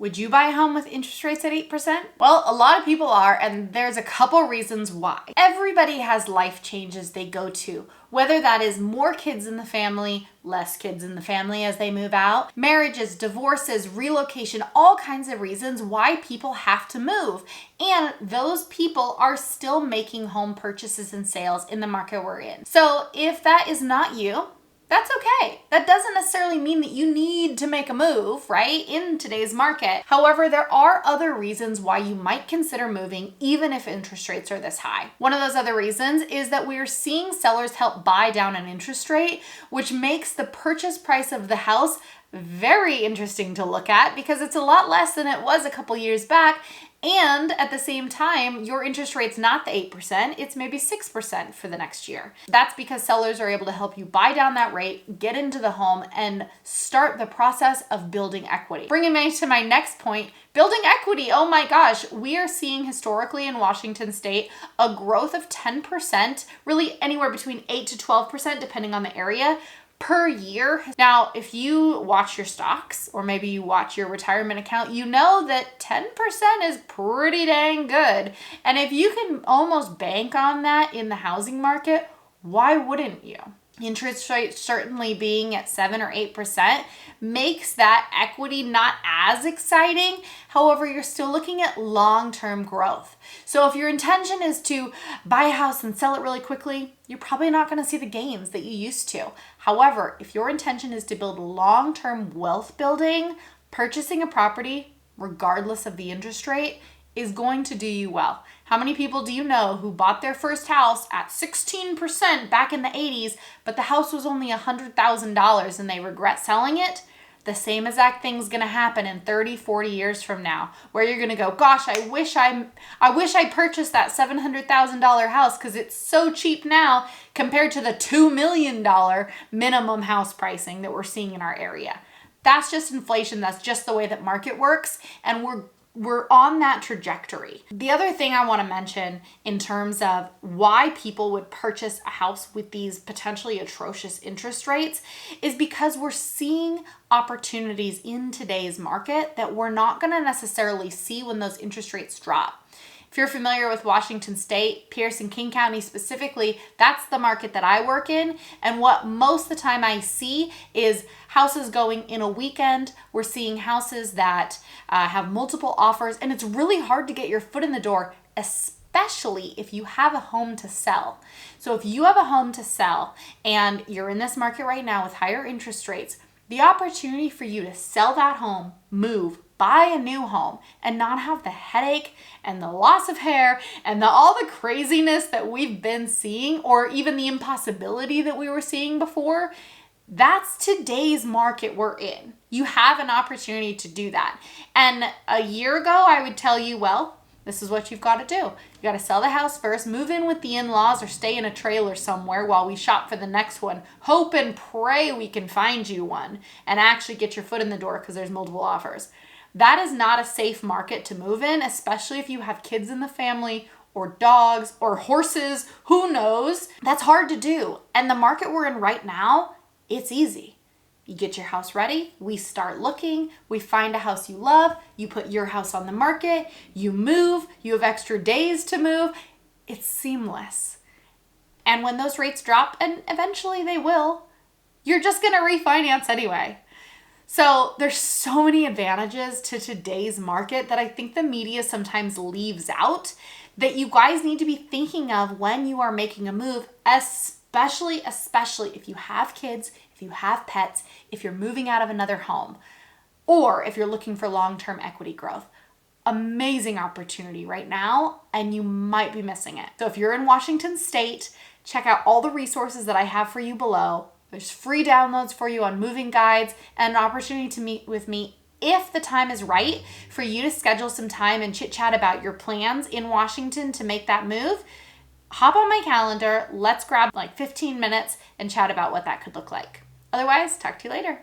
Would you buy a home with interest rates at 8%? Well, a lot of people are, and there's a couple reasons why. Everybody has life changes they go to, whether that is more kids in the family, less kids in the family as they move out, marriages, divorces, relocation, all kinds of reasons why people have to move. And those people are still making home purchases and sales in the market we're in. So if that is not you, that's okay. That doesn't necessarily mean that you need to make a move, right, in today's market. However, there are other reasons why you might consider moving even if interest rates are this high. One of those other reasons is that we are seeing sellers help buy down an interest rate, which makes the purchase price of the house very interesting to look at because it's a lot less than it was a couple years back. And at the same time, your interest rate's not the 8%, it's maybe 6% for the next year. That's because sellers are able to help you buy down that rate, get into the home, and start the process of building equity. Bringing me to my next point, building equity. Oh my gosh, we are seeing historically in Washington state a growth of 10%, really anywhere between 8 to 12% depending on the area, per year. Now, if you watch your stocks or maybe you watch your retirement account, you know that 10% is pretty dang good. And if you can almost bank on that in the housing market, why wouldn't you? Interest rates certainly being at 7 or 8% makes that equity not as exciting. However, you're still looking at long-term growth. So if your intention is to buy a house and sell it really quickly, you're probably not going to see the gains that you used to. However, if your intention is to build long-term wealth building, purchasing a property, regardless of the interest rate, is going to do you well. How many people do you know who bought their first house at 16% back in the 80s, but the house was only $100,000 and they regret selling it? The same exact thing's gonna happen in 30, 40 years from now, where you're gonna go, gosh, I wish I purchased that $700,000 house because it's so cheap now compared to the $2 million minimum house pricing that we're seeing in our area. That's just inflation. That's just the way that market works. And we're on that trajectory. The other thing I want to mention in terms of why people would purchase a house with these potentially atrocious interest rates is because we're seeing opportunities in today's market that we're not going to necessarily see when those interest rates drop. If you're familiar with Washington State, Pierce and King County specifically, that's the market that I work in. And what most of the time I see is houses going in a weekend. We're seeing houses that have multiple offers, and it's really hard to get your foot in the door, especially if you have a home to sell. So if you have a home to sell and you're in this market right now with higher interest rates, the opportunity for you to sell that home, move, buy a new home, and not have the headache and the loss of hair and all the craziness that we've been seeing, or even the impossibility that we were seeing before, that's today's market we're in. You have an opportunity to do that. And a year ago, I would tell you, well, this is what you've got to do. You got to sell the house first, move in with the in-laws, or stay in a trailer somewhere while we shop for the next one. Hope and pray we can find you one and actually get your foot in the door because there's multiple offers. That is not a safe market to move in, especially if you have kids in the family or dogs or horses, who knows? That's hard to do. And the market we're in right now, it's easy. You get your house ready, we start looking, we find a house you love, you put your house on the market, you move, you have extra days to move. It's seamless. And when those rates drop, and eventually they will, you're just gonna refinance anyway. So there's so many advantages to today's market that I think the media sometimes leaves out that you guys need to be thinking of when you are making a move, especially if you have kids, if you have pets, if you're moving out of another home, or if you're looking for long-term equity growth. Amazing opportunity right now, and you might be missing it. So if you're in Washington State, check out all the resources that I have for you below. There's free downloads for you on moving guides and an opportunity to meet with me if the time is right for you to schedule some time and chit chat about your plans in Washington to make that move. Hop on my calendar. Let's grab like 15 minutes and chat about what that could look like. Otherwise, talk to you later.